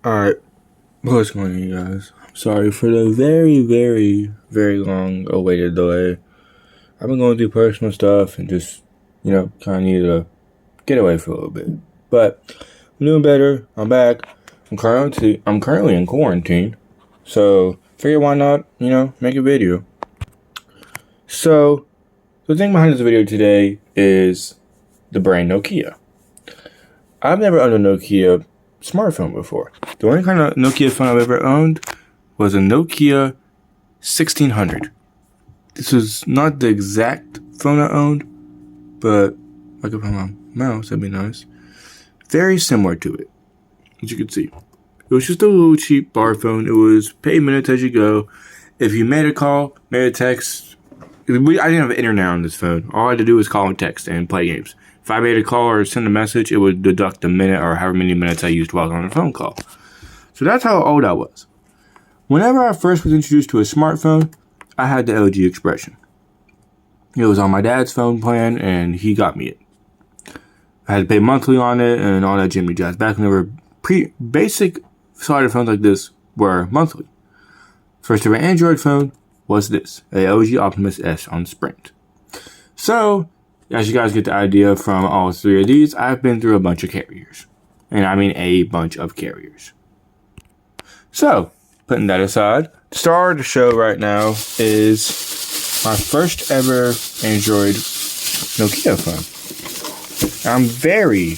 Alright, what's going on, you guys? Sorry for the very long awaited delay. I've been going through personal stuff and just, kind of need to get away for a little bit. But I'm doing better. I'm back. I'm currently in quarantine. So, figure why not, make a video. So, the thing behind this video today is the brand Nokia. I've never owned a Nokia smartphone before. The only kind of Nokia phone I've ever owned was a Nokia C100. This was not the exact phone I owned, but if I could find my mouse, that'd be nice. Very similar to it, as you can see. It was just a little cheap bar phone. It was pay minutes as you go. If you made a call, made a text, I didn't have internet on this phone. All I had to do was call and text and play games. If I made a call or send a message, it would deduct a minute or however many minutes I used while on a phone call. So that's how old I was. Whenever I first was introduced to a smartphone, I had the LG Expression. It was on my dad's phone plan, and he got me it. I had to pay monthly on it and all that jimmy jazz. Back when there were basic cellular phones like this were monthly. First ever Android phone was this, a LG Optimus S on Sprint. So, as you guys get the idea from all three of these, I've been through a bunch of carriers. And I mean a bunch of carriers. So, putting that aside, the star of the show right now is my first ever Android Nokia phone. I'm very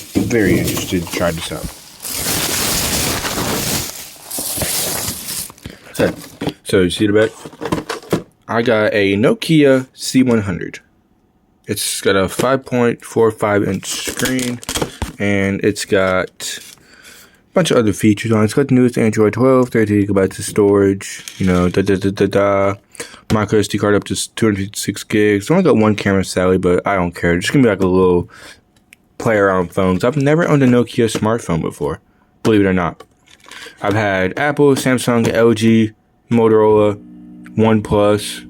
interested to try this out. So you see the back? I got a Nokia C100. It's got a 5.45 inch screen, and it's got a bunch of other features on it. It's got the newest Android 12, 30 gigabytes of storage, micro SD card up to 256 gigs. It's only got one camera, sadly, but I don't care. It's just gonna be like a little play around phones. I've never owned a Nokia smartphone before, believe it or not. I've had Apple, Samsung, LG, Motorola, OnePlus.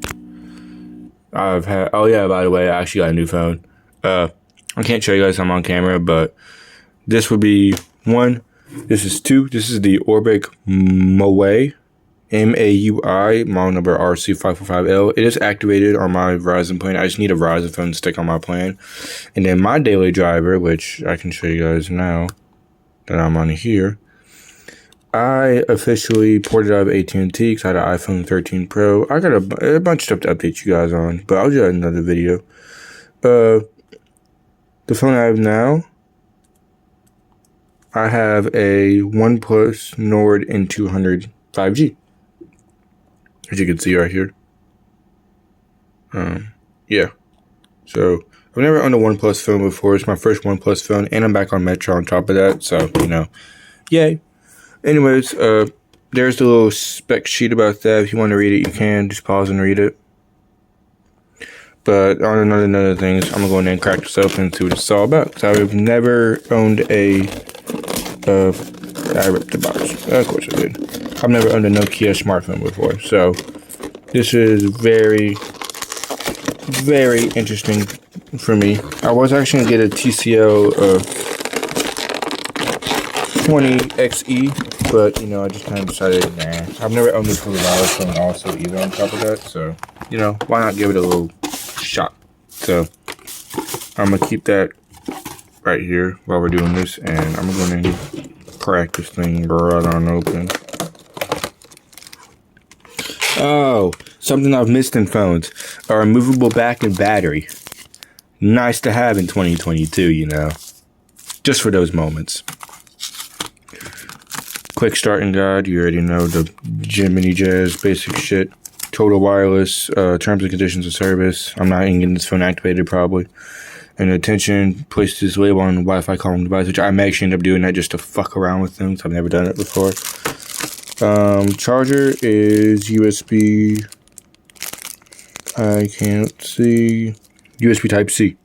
I've had, by the way, I actually got a new phone. I can't show you guys I'm on camera, but this would be one. This is two. This is the Orbic MAUI, MAUI, model number RC545L. It is activated on my Verizon plan. I just need a Verizon phone to stick on my plan. And then my daily driver, which I can show you guys now that I'm on here. I officially ported out of AT&T because I had an iPhone 13 Pro. I got a bunch of stuff to update you guys on, but I'll do that in another video. The phone I have now, I have a OnePlus Nord N200 5G. As you can see right here. Yeah. So, I've never owned a OnePlus phone before. It's my first OnePlus phone, and I'm back on Metro on top of that, so, yay. Anyways, there's the little spec sheet about that. If you want to read it, you can. Just pause and read it. But on another things, I'm going to go in there and crack this open and see what it's all about. Because I've never owned I ripped the box. Of course I did. I've never owned a Nokia smartphone before. So, this is very interesting for me. I was actually going to get a TCL 20XE, but I just kind of decided, nah. I've never owned this for the wireless phone also either on top of that, so why not give it a little shot? So I'm gonna keep that right here while we're doing this, and I'm gonna crack this thing right on open. Oh, something I've missed in phones: a removable back and battery. Nice to have in 2022, just for those moments. Quick starting guide, you already know the Jiminy Jazz basic shit. Total wireless, terms and conditions of service. I'm not even getting this phone activated probably. And attention, place this label on the Wi-Fi calling device, which I may actually end up doing that just to fuck around with things. I've never done it before. Charger is USB, I can't see, USB Type-C.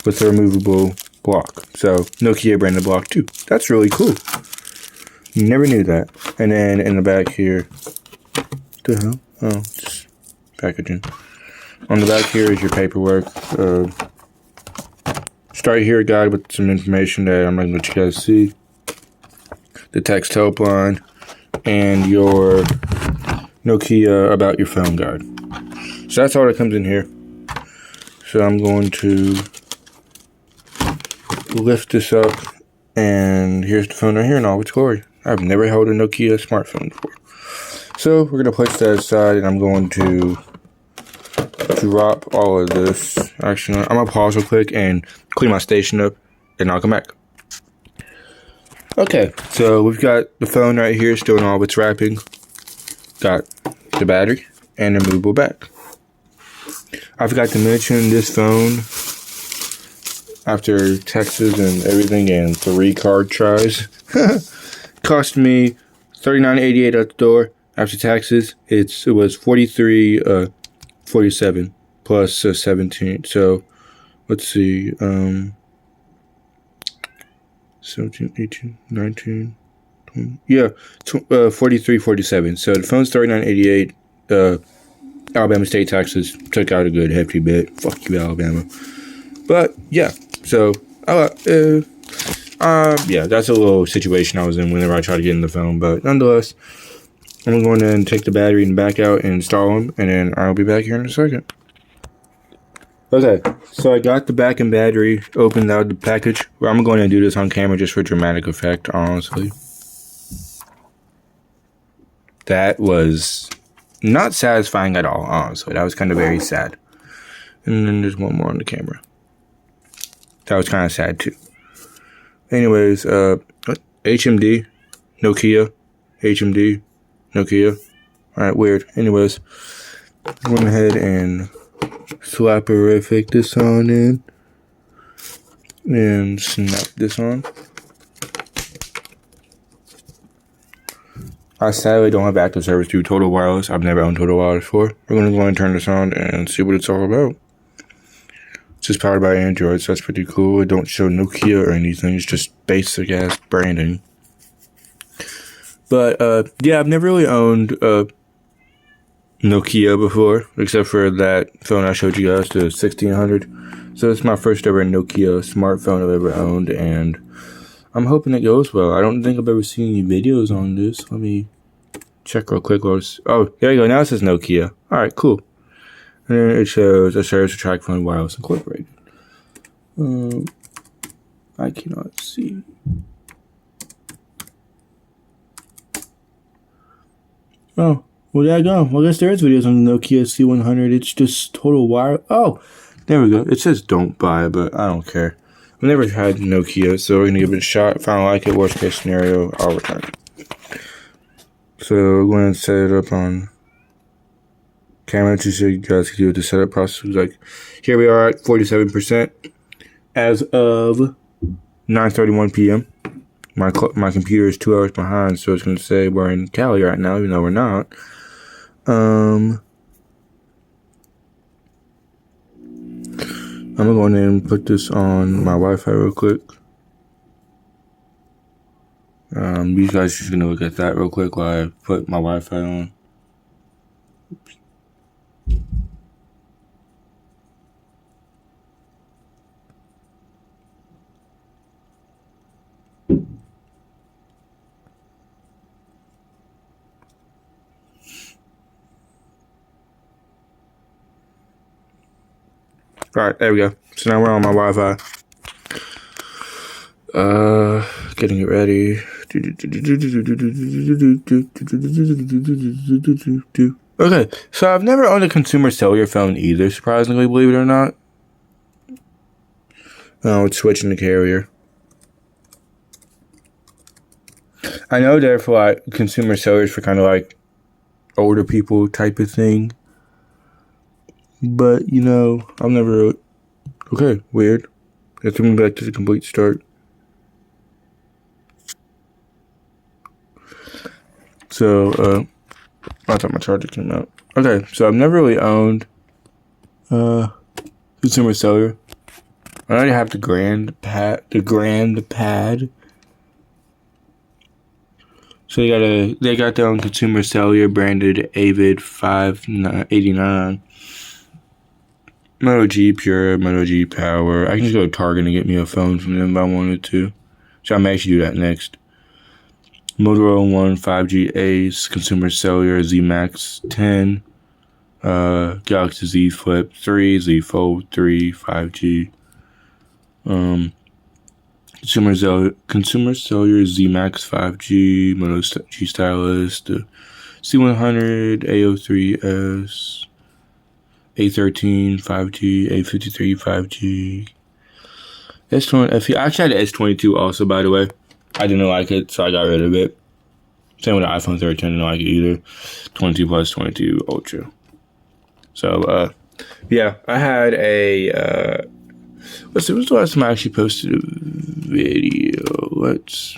With a removable block. So, Nokia branded block too. That's really cool. Never knew that. And then in the back here, the hell? Oh, just packaging. On the back here is your paperwork. Start here, guide with some information that I'm not going to let you guys see. the text helpline, and your Nokia about your phone guide. So that's all that comes in here. So I'm going to lift this up, and here's the phone right here in all its glory. I've never held a Nokia smartphone before. So we're going to place that aside, and I'm going to drop all of this. Actually, I'm going to pause real quick and clean my station up, and I'll come back. Okay, so we've got the phone right here still in all of its wrapping. Got the battery and a movable back. I forgot to mention this phone, after taxes and everything and 3 card tries, cost me $39.88 at the door. After taxes, it was $43.47 plus 17. So let's see, 17, 18, 19, 20, yeah, 43.47. So the phone's $39.88. Alabama state taxes took out a good hefty bit. Fuck you, Alabama. But yeah, so yeah, that's a little situation I was in whenever I tried to get in the phone. But nonetheless, I'm going to take the battery and back out and install them, and then I'll be back here in a second. Okay, so I got the back and battery opened out of the package. Well, I'm going to do this on camera just for dramatic effect, honestly. That was not satisfying at all, honestly. That was kind of very sad. And then there's one more on the camera. That was kind of sad too. Anyways, HMD, Nokia, HMD, Nokia. Alright, weird. Anyways, went ahead and slaperific this on in. And snap this on. I sadly don't have active service through Total Wireless. I've never owned Total Wireless before. We're going to go and turn this on and see what it's all about. It's just powered by Android, so that's pretty cool. It don't show Nokia or anything. It's just basic ass branding. But yeah, I've never really owned Nokia before, except for that phone I showed you guys, the 1600. So it's my first ever Nokia smartphone I've ever owned, and I'm hoping it goes well. I don't think I've ever seen any videos on this. Let me check real quick. Oh, there you go. Now it says Nokia. All right, cool. And then it shows a service to track phone wireless incorporated. I cannot see. Oh, well, there I go. Well, I guess there is videos on the Nokia C100. It's just total wire. Oh, there we go. It says don't buy, but I don't care. I've never had Nokia, so we're going to give it a shot. If I don't like it, worst case scenario, I'll return it. So we're going to set it up on camera to show you guys can do what the setup process was like. Here we are at 47% as of 9:31 p.m. My computer is 2 hours behind, so it's going to say we're in Cali right now, even though we're not. I'm going to go in and put this on my Wi-Fi real quick. You guys just going to look at that real quick while I put my Wi-Fi on. Oops. Alright, there we go. So now we're on my Wi-Fi. Getting it ready. Okay, so I've never owned a consumer cellular phone either, surprisingly, believe it or not. Oh, it's switching the carrier. I know they're for like consumer cellulars for kind of like older people type of thing. But, you know, I've never... Okay, weird. Let's move back to the complete start. So, I thought my charger came out. Okay, so I've never really owned consumer cellular. I already have the grand pad. So they got their own consumer cellular branded Avid 589. Moto G Pure, Moto G Power. I can just go to Target and get me a phone from them if I wanted to. So I may actually do that next. Motorola One 5G Ace, Consumer Cellular Z Max 10, Galaxy Z Flip 3, Z Fold 3 5G, Consumer Cellular Z Max 5G, Moto G Stylus, the C100, A03s, A13 5G, A53 5G, S20 FE. I actually had the S22 also, by the way. I didn't like it, so I got rid of it. Same with the iPhone 13, I didn't like it either. 22 plus 22 Ultra. So, yeah, I had a, let's see, when's the last time I actually posted a video? Let's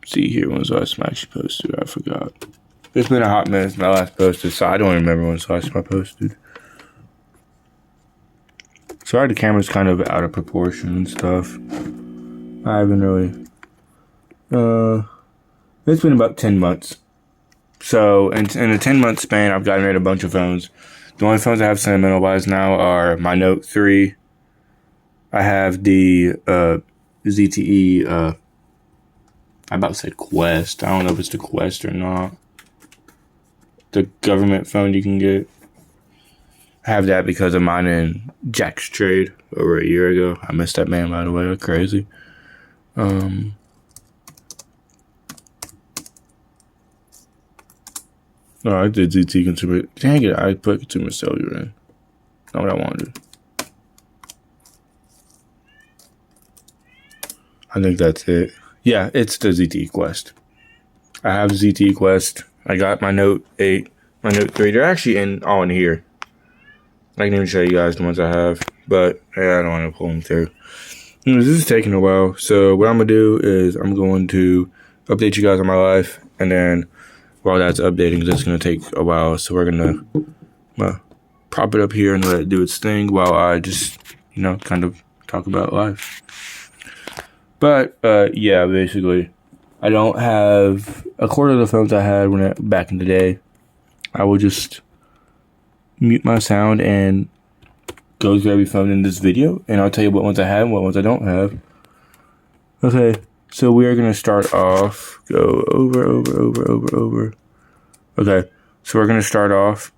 see here, when's the last time I actually posted? I forgot. It's been a hot minute since I last posted, so I don't remember when's the last time I posted. Sorry, the camera's kind of out of proportion and stuff. I haven't really, it's been about 10 months. So, in a 10-month span, I've gotten rid of a bunch of phones. The only phones I have sentimental-wise now are my Note 3. I have the ZTE, I about said Quest. I don't know if it's the Quest or not. The government phone you can get. I have that because of mine and Jack's trade over a year ago. I missed that man, by the way. That's crazy. No, I did ZT Consumer. Dang it, I put Consumer Cellular in. Not what I wanted. I think that's it. Yeah, it's the ZTE Quest. I have ZTE Quest. I got my Note 8, my Note 3. They're actually all in here. I can even show you guys the ones I have. But, yeah, I don't want to pull them through. This is taking a while. So, what I'm going to do is I'm going to update you guys on my life. And then, while that's updating, it's going to take a while. So, we're going to prop it up here and let it do its thing while I just, kind of talk about life. But, yeah, basically, I don't have a quarter of the phones I had back in the day. I will just mute my sound and go through every phone in this video, and I'll tell you what ones I have and what ones I don't have. Okay, so we are going to start off, go over. Okay, so we're going to start off.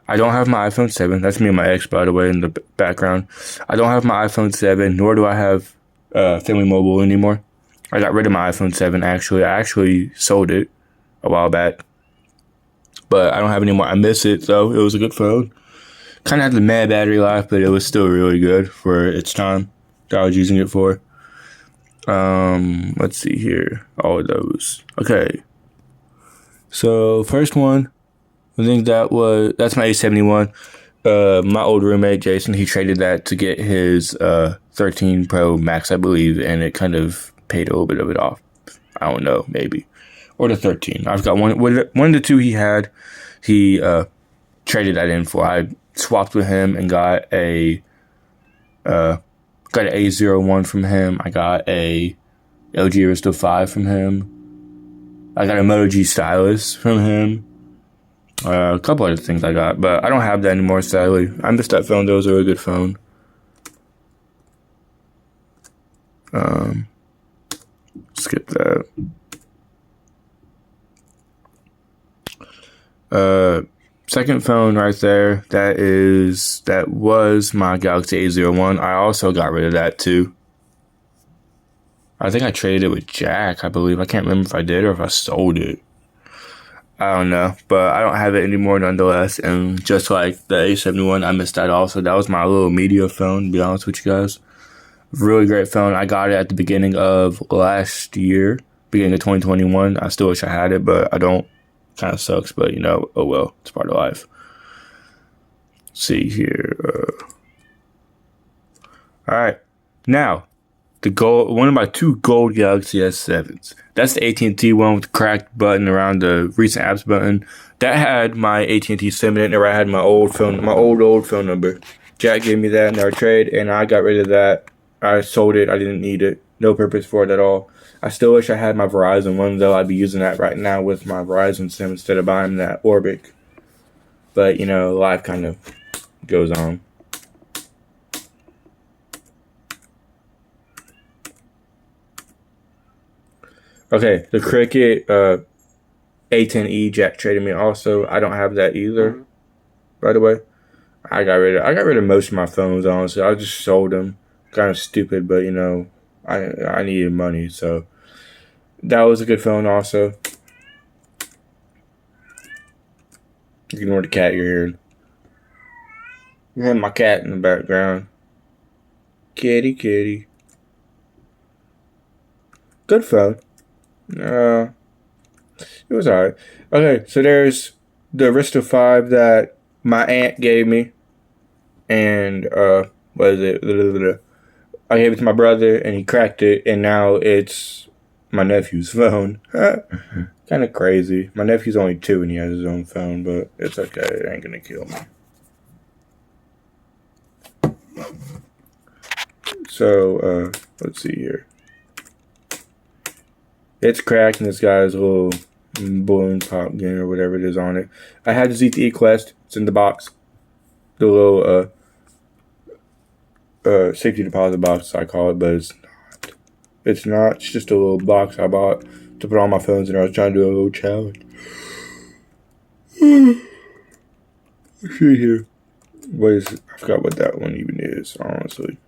I don't have my iPhone 7. That's me and my ex, by the way, in the background. I don't have my iPhone 7, nor do I have Family Mobile anymore. I got rid of my iPhone 7, actually. I actually sold it a while back. But I don't have it anymore. I miss it, though. It was a good phone. Kind of had the mad battery life, but it was still really good for its time that I was using it for. Let's see here. All of those. Okay. So, first one, I think that's my A71. My old roommate, Jason, he traded that to get his 13 Pro Max, I believe, and it kind of paid a little bit of it off. I don't know, maybe. Or the 13. I've got one of the two he had, he traded that in for. I swapped with him and got an A01 from him. I got a LG Aristo 5 from him. I got a Moto G Stylus from him. A couple other things I got, but I don't have that anymore, sadly. I missed that phone. That was a really good phone. Skip that. Second phone right there, that was my Galaxy A01. I also got rid of that too. I think I traded it with Jack, I believe. I can't remember if I did or if I sold it. I don't know, but I don't have it anymore nonetheless. And just like the A71, I missed that also. That was my little media phone, to be honest with you guys. Really great phone. I got it at the beginning of last year, beginning of 2021. I still wish I had it, but I don't. Kind of sucks, but oh well, it's part of life. Let's see here. All right, now one of my two gold Galaxy S7s. That's the AT&T one with the cracked button around the recent apps button. That had my AT&T SIM in it, or I had my old phone, my old phone number. Jack gave me that in our trade, and I got rid of that. I sold it. I didn't need it. No purpose for it at all. I still wish I had my Verizon one, though. I'd be using that right now with my Verizon SIM instead of buying that Orbic. But, life kind of goes on. Okay, the Cricket A10E Jack traded me. Also, I don't have that either. By the way, I got rid of most of my phones. Honestly, I just sold them. Kind of stupid, but I needed money, so that was a good phone. Also, ignore the cat you're hearing. You hear my cat in the background. Kitty, kitty. Good phone. It was alright. Okay, so there's the Arista 5 that my aunt gave me, and what is it? I gave it to my brother, and he cracked it, and now it's my nephew's phone. Kind of crazy. My nephew's only 2 and he has his own phone, but it's okay. It ain't gonna kill me. So, let's see here. It's cracked, and it's got his little balloon pop gun or whatever it is on it. I had the ZTE Quest. It's in the box. The little safety deposit box, I call it, but it's not. It's not. It's just a little box I bought to put all my phones in. I was trying to do a little challenge. Let's see here. What is it? I forgot what that one even is, honestly.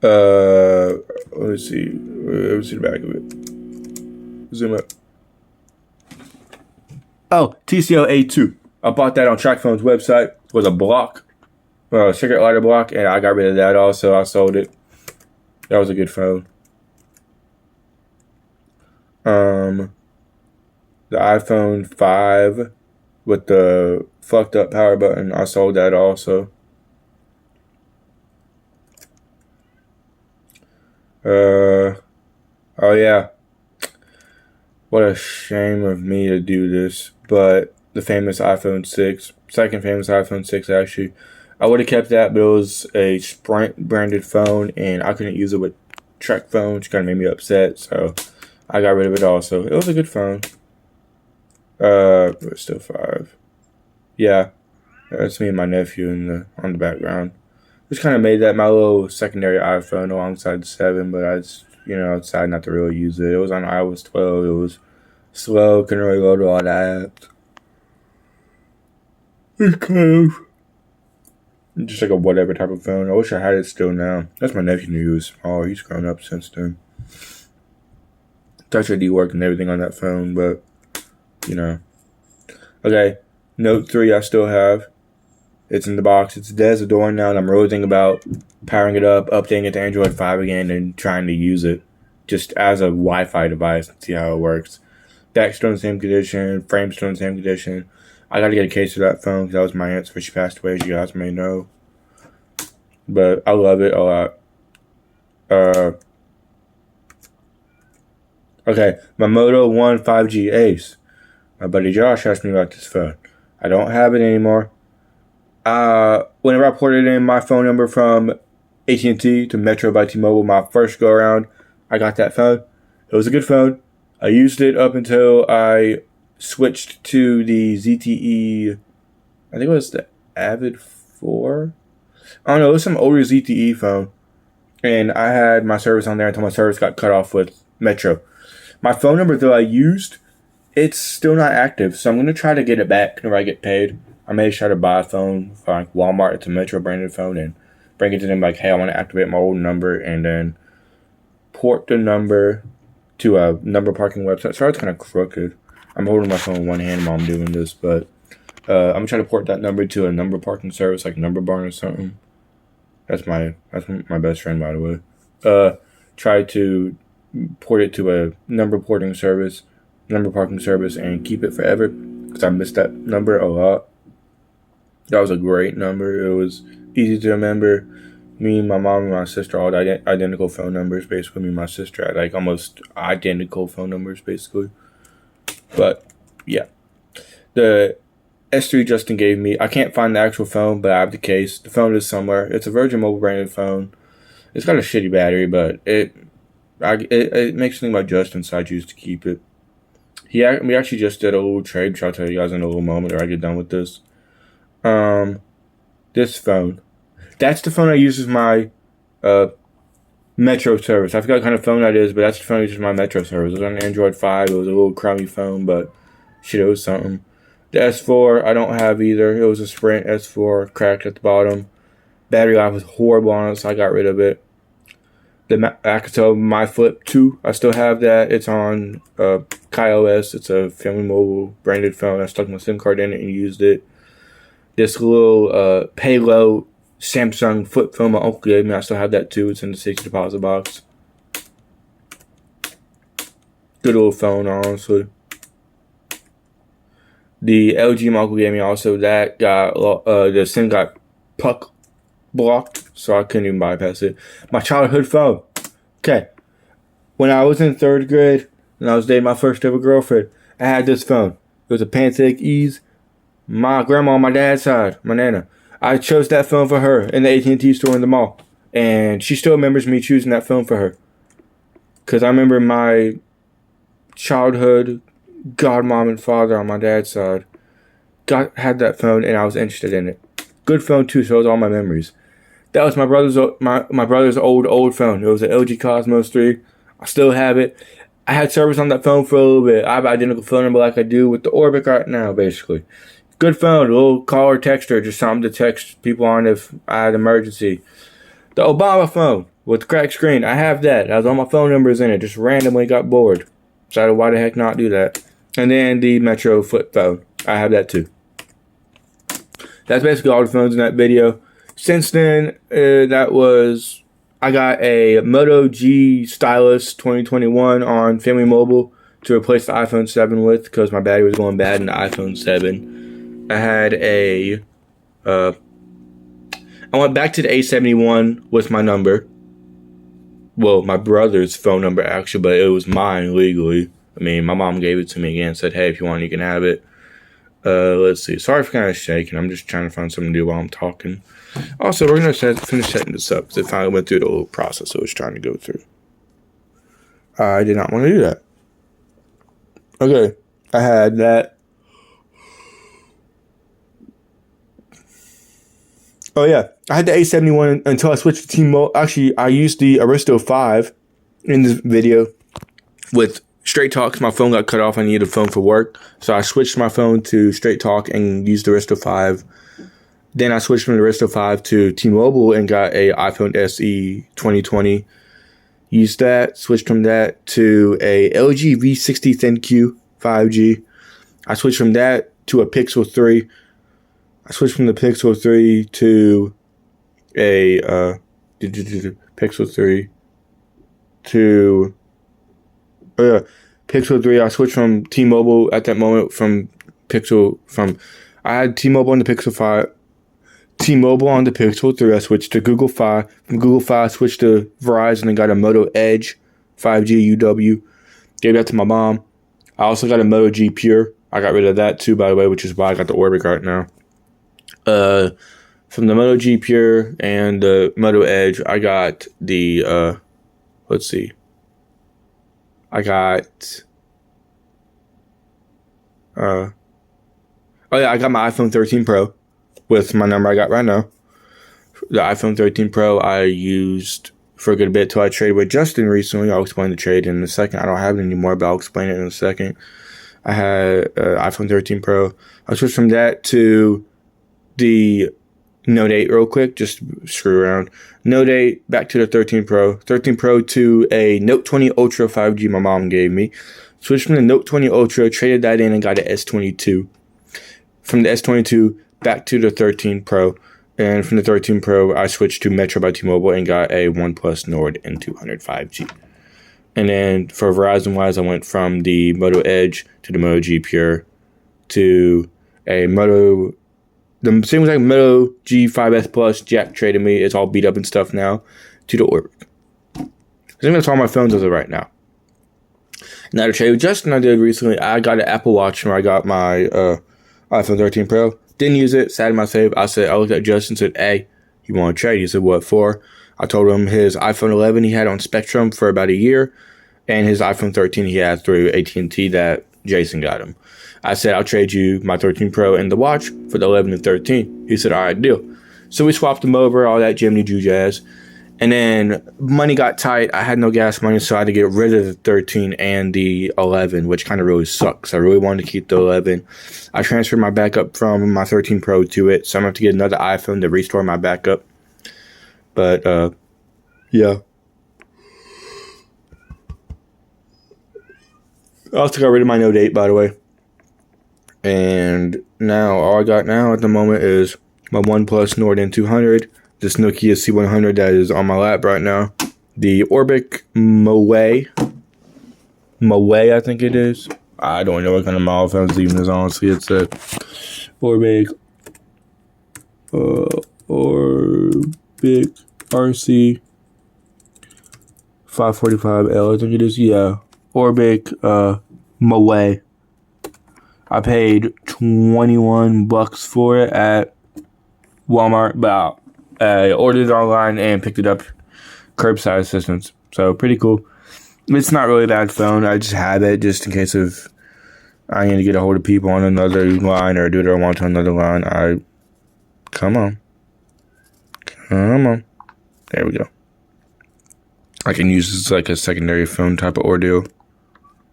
Let's see. Let's see the back of it. Zoom up. Oh, TCL A2. I bought that on TrackPhone's website. It was a block. Cigarette lighter block, and I got rid of that also. I sold it. That was a good phone. The iPhone 5 with the fucked up power button, I sold that also. Oh yeah. What a shame of me to do this, but the famous iPhone 6, second famous iPhone 6 actually, I would have kept that, but it was a Sprint branded phone, and I couldn't use it with Trek phone, which kind of made me upset, so I got rid of it also. It was a good phone. But still 5. Yeah, that's me and my nephew on the background. Just kind of made that my little secondary iPhone alongside the 7, but I just, decided not to really use it. It was on iOS 12. It was slow, couldn't really load a lot of apps. It's kind of just like a whatever type of phone. I wish I had it still now. That's my nephew who was smaller. He's grown up since then. Touch ID worked and everything on that phone, but, Okay, Note 3 I still have. It's in the box. It's dead as a door now, and I'm really thinking about powering it up, updating it to Android 5 again, and trying to use it just as a Wi-Fi device and see how it works. Back's still in the same condition. Frame's still in the same condition. I got to get a case for that phone because that was my aunt's before she passed away, as you guys may know. But I love it a lot. Okay, my Moto 1 5G Ace. My buddy Josh asked me about this phone. I don't have it anymore. Whenever I ported in my phone number from AT&T to Metro by T-Mobile, my first go around, I got that phone. It was a good phone. I used it up until I switched to the ZTE. I think it was the Avid 4. I don't know. It was some older ZTE phone, and I had my service on there until my service got cut off with Metro. My phone number that I used, it's still not active, so I'm gonna try to get it back whenever I get paid. I may try to buy a phone from like Walmart. It's a Metro branded phone, and bring it to them like, hey, I want to activate my old number, and then port the number to a number parking website. Sorry, it's kind of crooked. I'm holding my phone in one hand while I'm doing this, but I'm gonna try to port that number to a number parking service like Number Barn or something. That's my best friend, by the way. Try to port it to a number parking service, and keep it forever because I missed that number a lot. That was a great number. It was easy to remember. Me, my mom, and my sister all had identical phone numbers. Basically, me and my sister had like almost identical phone numbers, basically. But yeah, the S3 Justin gave me. I can't find the actual phone, but I have the case. The phone is somewhere. It's a Virgin Mobile branded phone. It's got a shitty battery, but it makes me think about Justin, so I choose to keep it. We actually just did a little trade, which I'll tell you guys in a little moment, or I get done with this. This phone. That's the phone I use as my Metro service. I forgot what kind of phone that is, but that's the phone that uses my Metro service. It was on Android 5. It was a little crummy phone, but shit, it was something. The S4, I don't have either. It was a Sprint S4, cracked at the bottom. Battery life was horrible on it, so I got rid of it. The Alcatel My Flip 2, I still have that. It's on KaiOS. It's a Family Mobile branded phone. I stuck my SIM card in it and used it. This little Payload Samsung flip phone my uncle gave me. I still have that too. It's in the safety deposit box. Good little phone, honestly. The LG my uncle gave me also, that got the SIM got puck blocked, so I couldn't even bypass it. My childhood phone. Okay. When I was in 3rd grade and I was dating my first ever girlfriend, I had this phone. It was a Pantech Ease. My grandma on my dad's side, my nana, I chose that phone for her in the AT&T store in the mall. And she still remembers me choosing that phone for her. Because I remember my childhood godmom and father on my dad's side had that phone and I was interested in it. Good phone too, so it was all my memories. That was my brother's old phone. It was an LG Cosmos 3. I still have it. I had service on that phone for a little bit. I have an identical phone number like I do with the Orbic right now, basically. Good phone, a little call or texter, just something to text people on if I had an emergency. The Obama phone with the cracked screen, I have that. I was all my phone numbers in it, just randomly got bored. Decided why the heck not do that. And then the Metro flip phone, I have that too. That's basically all the phones in that video. Since then, I got a Moto G Stylus 2021 on Family Mobile to replace the iPhone 7 with, because my battery was going bad in the iPhone 7. I had I went back to the A71 with my number. Well, my brother's phone number actually, but it was mine legally. I mean, my mom gave it to me again and said, hey, if you want, you can have it. Let's see. Sorry for kind of shaking. I'm just trying to find something to do while I'm talking. Also, we're going to finish setting this up because it finally went through the little process I was trying to go through. I did not want to do that. Okay. I had that. Oh, yeah. I had the A71 until I switched to T-Mobile. Actually, I used the Aristo 5 in this video with Straight Talk. My phone got cut off. I needed a phone for work. So I switched my phone to Straight Talk and used the Aristo 5. Then I switched from the Aristo 5 to T-Mobile and got a iPhone SE 2020. Used that. Switched from that to a LG V60 ThinQ 5G. I switched from that to a Pixel 3. I switched from the Pixel 3 to a Pixel 3 to Pixel 3. I switched from T-Mobile at that moment I had T-Mobile on the Pixel 5. T-Mobile on the Pixel 3. I switched to Google Fi. From Google Fi, I switched to Verizon and got a Moto Edge 5G UW. Gave that to my mom. I also got a Moto G Pure. I got rid of that too, by the way, which is why I got the Orbic right now. From the Moto G Pure and the Moto Edge, I got the, let's see. I got my iPhone 13 Pro with my number I got right now. The iPhone 13 Pro I used for a good bit till I traded with Justin recently. I'll explain the trade in a second. I don't have it anymore, but I'll explain it in a second. I had iPhone 13 Pro. I switched from that to the Note 8 real quick, just screw around. Note 8, back to the 13 Pro. 13 Pro to a Note 20 Ultra 5G my mom gave me. Switched from the Note 20 Ultra, traded that in and got an S22. From the S22, back to the 13 Pro. And from the 13 Pro, I switched to Metro by T-Mobile and got a OnePlus Nord N200 5G. And then for Verizon-wise, I went from the Moto Edge to the Moto G Pure to a the same exact Moto G5S Plus. Jack traded me. It's all beat up and stuff now. To the Orbic. I think that's all my phones as of right now. Now to trade with Justin I did recently, I got an Apple Watch where I got my iPhone 13 Pro. Didn't use it. Sat in my save. I looked at Justin and said, hey, you want to trade? He said, what for? I told him his iPhone 11 he had on Spectrum for about a year. And his iPhone 13 he had through AT&T that Jason got him. I said, I'll trade you my 13 Pro and the watch for the 11 and 13. He said, all right, deal. So we swapped them over, all that Jiminy Jew jazz. And then money got tight. I had no gas money, so I had to get rid of the 13 and the 11, which kind of really sucks. I really wanted to keep the 11. I transferred my backup from my 13 Pro to it, so I'm going to have to get another iPhone to restore my backup. But, yeah. I also got rid of my Note 8, by the way. And now, all I got now at the moment is my OnePlus Nord N200, this Nokia C100 that is on my lap right now, the Orbic Moe, I think it is. I don't know what kind of model phone this even is, honestly. It's a Orbic RC 545L, I think it is. Yeah, Orbic Moe. I paid $21 for it at Walmart, but I ordered it online and picked it up curbside assistance. So pretty cool. It's not really a bad phone. I just have it just in case of I need to get a hold of people on another line or do what I want on another line. Come on. There we go. I can use this like a secondary phone type of ordeal.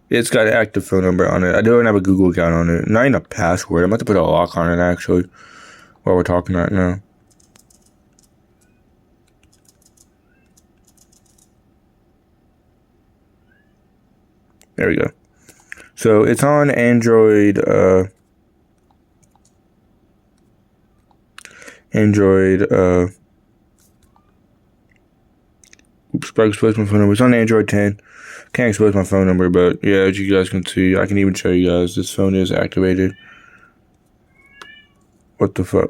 It's got an active phone number on it. I don't have a Google account on it. Not even a password. I'm about to put a lock on it, actually, while we're talking right now. There we go. So it's on Android. Oops, I exposed my phone number. It's on Android 10. Can't expose my phone number, but yeah, as you guys can see, I can even show you guys this phone is activated. What the fuck?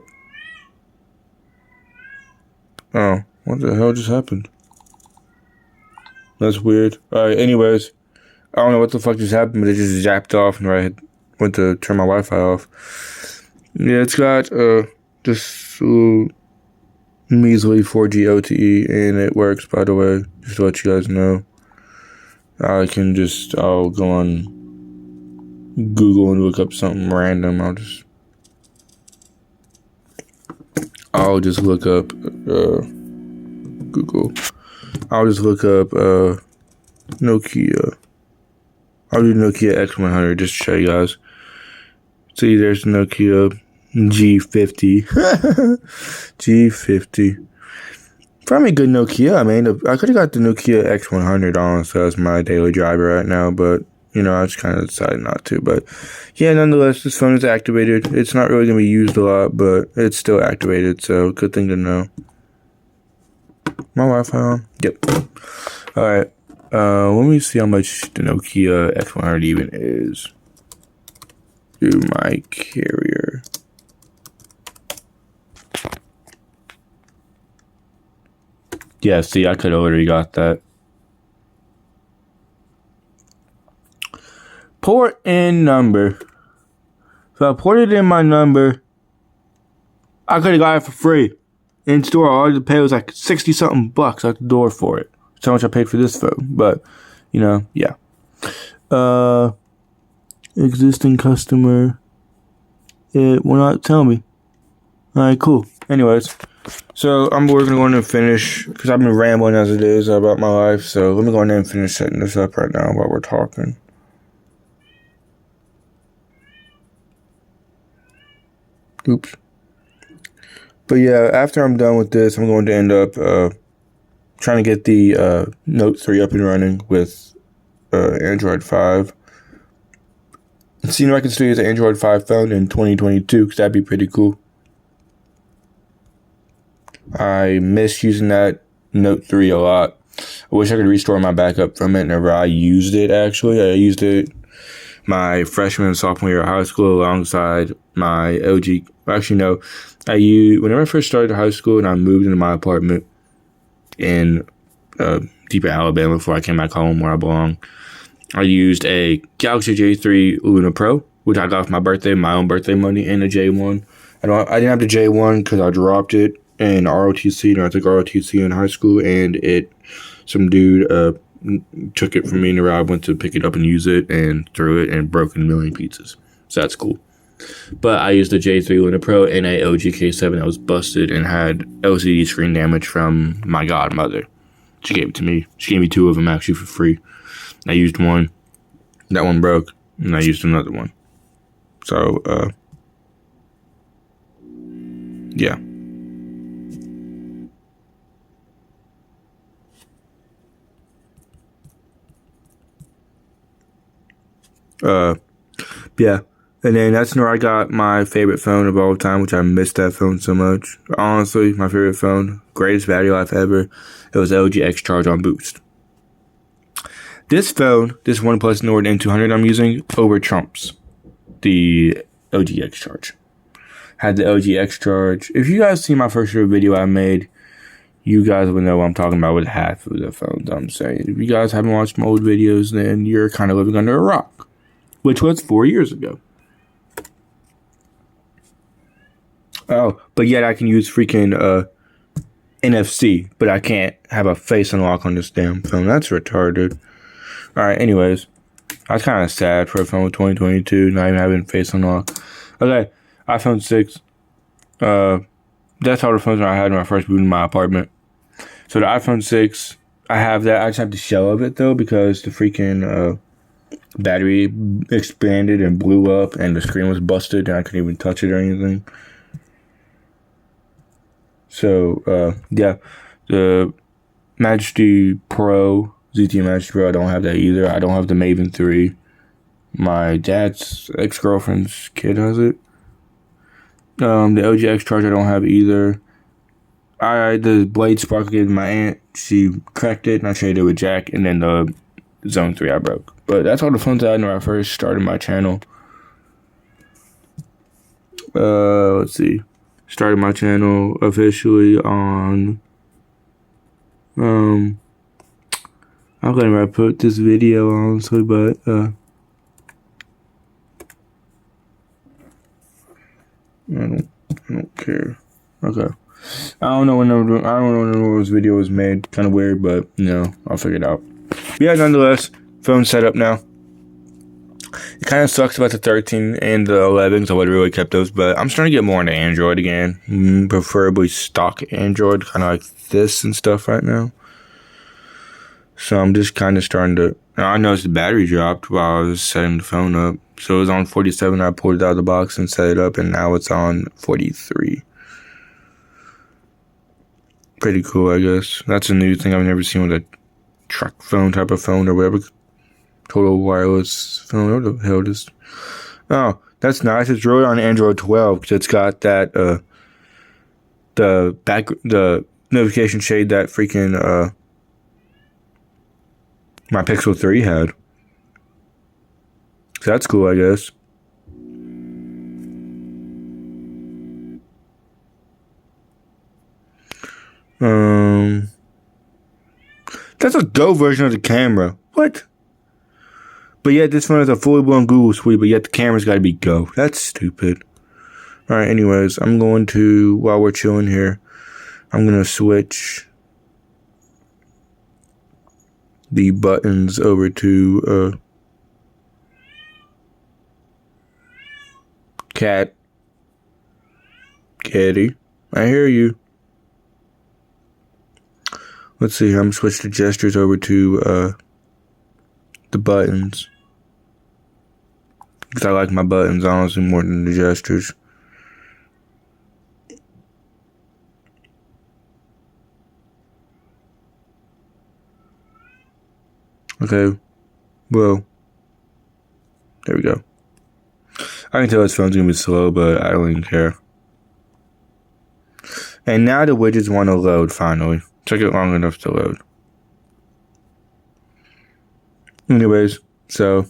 Oh, what the hell just happened? That's weird. Alright, anyways, I don't know what the fuck just happened, but it just zapped off and I went to turn my Wi-Fi off. Yeah, it's got this little measly 4G LTE, and it works, by the way, just to let you guys know. I'll go on Google and look up something random. I'll just look up Google. I'll just look up Nokia. I'll do Nokia X100 just to show you guys. See, there's Nokia G50. G50. Probably a good Nokia. I mean, I could have got the Nokia X100 honestly as my daily driver right now, but you know, I just kind of decided not to. But yeah, nonetheless, this phone is activated. It's not really gonna be used a lot, but it's still activated, so good thing to know. My Wi-Fi on? Yep. All right. Let me see how much the Nokia X100 even is. Do my carrier. Yeah, see, I could have already got that. Port in number. So I ported in my number. I could have got it for free. In store, all I had to pay was like 60 something bucks out the door for it. That's how much I paid for this phone. But, you know, yeah. Existing customer. It will not tell me. Alright, cool. Anyways. So we're going to go in and finish, because I've been rambling as it is about my life, so let me go in and finish setting this up right now while we're talking. Oops. But yeah, after I'm done with this, I'm going to end up trying to get the Note 3 up and running with Android 5. And seeing if I can still use an Android 5 phone in 2022, because that'd be pretty cool. I miss using that Note 3 a lot. I wish I could restore my backup from it whenever I used it, actually. I used it my freshman and sophomore year of high school alongside my OG. Actually, no. Whenever I first started high school and I moved into my apartment in deep in Alabama before I came back home where I belong, I used a Galaxy J3 Luna Pro, which I got for my birthday, my own birthday money, and a J1. I didn't have the J1 because I dropped it in ROTC, and I took ROTC in high school, and some dude took it from me, and I went to pick it up and use it, and threw it, and broke in a million pieces. So that's cool. But I used the J3 Luna Pro and a LG K7 that was busted and had LCD screen damage from my godmother. She gave it to me. She gave me 2 of them actually for free. I used one. That one broke, and I used another one. So, yeah. Yeah. And then that's where I got my favorite phone of all time, which I missed that phone so much. Honestly, my favorite phone, greatest battery life ever. It was LG X Charge on Boost. This phone, this OnePlus Nord N200 I'm using, over trumps the LG X Charge. Had the LG X Charge. If you guys see my first video I made, you guys will know what I'm talking about with half of the phones I'm saying. If you guys haven't watched my old videos, then you're kind of living under a rock, which was 4 years ago. Oh, but yet I can use freaking NFC, but I can't have a face unlock on this damn phone. That's retarded. Alright, anyways. I was kind of sad for a phone with 2022, not even having face unlock. Okay, iPhone 6. That's all the phones I had when I first moved into my apartment. So the iPhone 6, I have that. I just have the shell of it, though, because the freaking battery expanded and blew up, and the screen was busted, and I couldn't even touch it or anything. So, yeah, the Majesty Pro, ZT Majesty Pro, I don't have that either. I don't have the Maven 3. My dad's ex-girlfriend's kid has it. The LG X Charge I don't have either. The Blade Spark I gave to my aunt. She cracked it, and I traded it with Jack, and then the Zone 3 I broke. But that's all the phones I had when I first started my channel. Let's see. Started my channel officially on I'm gonna put this video honestly, but I don't care. Okay. I don't know when this video was made. Kind of weird, but I'll figure it out. Yeah, nonetheless, phone setup now. It kind of sucks about the 13 and the 11 because I would have really kept those, but I'm starting to get more into Android again. Preferably stock Android, kind of like this and stuff right now. So I'm just kind of starting to... I noticed the battery dropped while I was setting the phone up. So it was on 47, I pulled it out of the box and set it up, and now it's on 43. Pretty cool, I guess. That's a new thing I've never seen with a truck phone type of phone or whatever. Total wireless phone. What the hell is... Oh, that's nice. It's really on Android 12 because it's got that, the notification shade that freaking, my Pixel 3 had. So that's cool, I guess. That's a Go version of the camera. What? But yet this phone has a fully blown Google Suite, but yet the camera's got to be Go. That's stupid. Alright, anyways, I'm going to, while we're chilling here, I'm going to switch the buttons over to Caddy. I hear you. Let's see, I'm going to switch the gestures over to the buttons. Because I like my buttons, honestly, more than the gestures. Okay. Well. There we go. I can tell this phone's going to be slow, but I don't even care. And now the widgets want to load, finally. Took it long enough to load. Anyways, so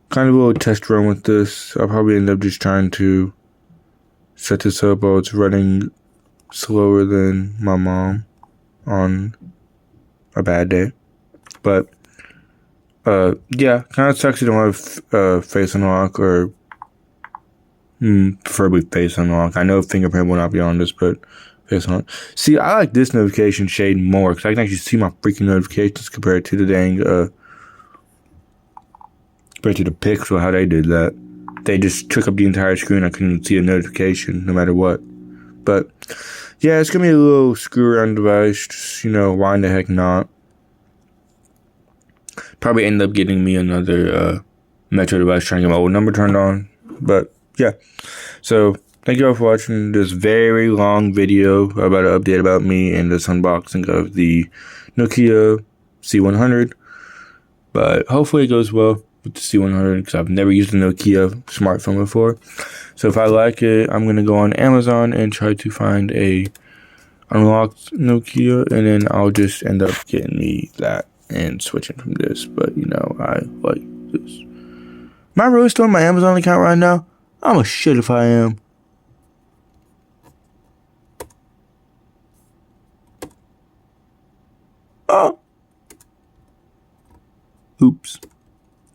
kind of a little test run with this. I'll probably end up just trying to set this up while it's running slower than my mom on a bad day. But yeah, kind of sucks you don't have face unlock or preferably face unlock. I know fingerprint will not be on this, but face unlock. See, I like this notification shade more because I can actually see my freaking notifications compared to the dang compared to the Pixel, how they did that. they just took up the entire screen. I couldn't see a notification no matter what. But yeah, it's gonna be a little screw around device. Just, why in the heck not? Probably end up getting me another Metro device, trying to get my old number turned on. But yeah, so thank you all for watching this very long video about an update about me and this unboxing of the Nokia C100. But hopefully it goes well with the C100 because I've never used a Nokia smartphone before. So if I like it, I'm gonna go on Amazon and try to find a unlocked Nokia, and then I'll just end up getting me that and switching from this. But I like this. Am I really still on my Amazon account right now? I'm a shit if I am. Oh. Oops.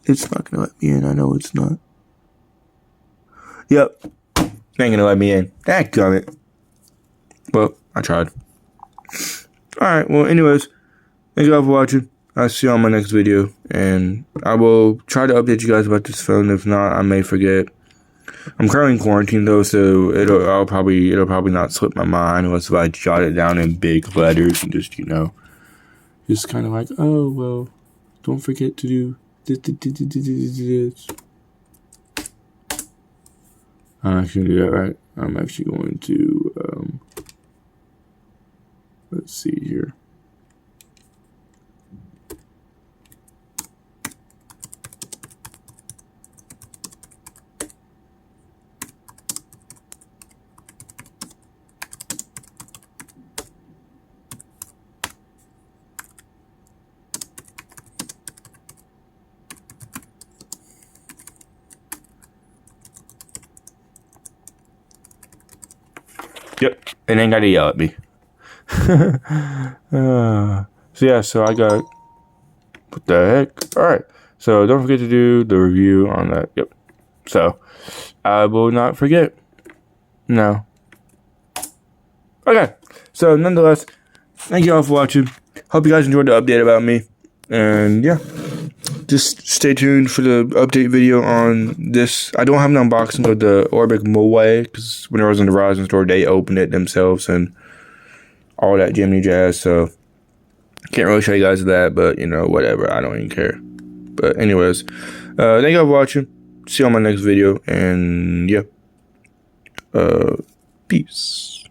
It's not gonna let me in. I know it's not. Yep. Ain't gonna let me in. Dadgummit. Well, I tried. Alright, well, anyways. Thank you all for watching. I'll see you on my next video. And I will try to update you guys about this phone. If not, I may forget. I'm currently in quarantine though, so it'll probably not slip my mind unless if I jot it down in big letters and just just kind of like, oh well, don't forget to do this. I'm actually gonna do that, right? I'm actually going to let's see here. Yep, and ain't gotta yell at me. So I got, what the heck? Alright, so don't forget to do the review on that. Yep, so I will not forget. No. Okay, so nonetheless, thank you all for watching. Hope you guys enjoyed the update about me. And yeah, just stay tuned for the update video on this. I don't have an unboxing of the Orbic Moe because when I was in the Verizon store, they opened it themselves and all that Jimmy jazz. So can't really show you guys that, but whatever. I don't even care. But anyways, thank you all for watching. See you on my next video, and yeah, peace.